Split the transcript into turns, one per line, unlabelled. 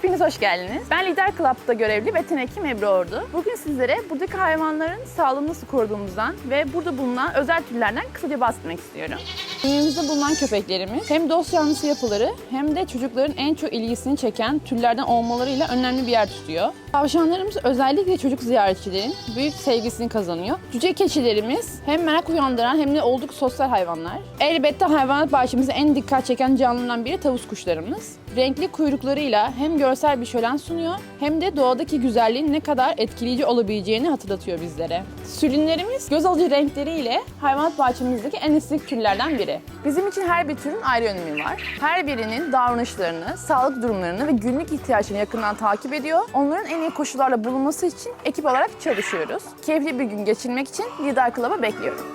Hepiniz hoş geldiniz. Ben Lider Club'da görevli veteriner hekim Ebru Ordu. Bugün sizlere buradaki hayvanların sağlığını nasıl koruduğumuzdan ve burada bulunan özel türlerden kısaca bahsetmek istiyorum. Ünümüzde bulunan köpeklerimiz hem dost yanlısı yapıları hem de çocukların en çok ilgisini çeken türlerden olmalarıyla önemli bir yer tutuyor. Tavşanlarımız özellikle çocuk ziyaretçilerin büyük sevgisini kazanıyor. Cüce keçilerimiz hem merak uyandıran hem de oldukça sosyal hayvanlar. Elbette hayvanat bahçemizde en dikkat çeken canlılardan biri tavus kuşlarımız. Renkli kuyruklarıyla hem görsel bir şölen sunuyor hem de doğadaki güzelliğin ne kadar etkileyici olabileceğini hatırlatıyor bizlere. Sülünlerimiz göz alıcı renkleriyle hayvanat bahçemizdeki en estetik türlerden biri. Bizim için her bir türün ayrı önemi var. Her birinin davranışlarını, sağlık durumlarını ve günlük ihtiyaçlarını yakından takip ediyor. Onların en iyi koşullarla bulunması için ekip olarak çalışıyoruz. Keyifli bir gün geçirmek için Lider Club'a bekliyorum.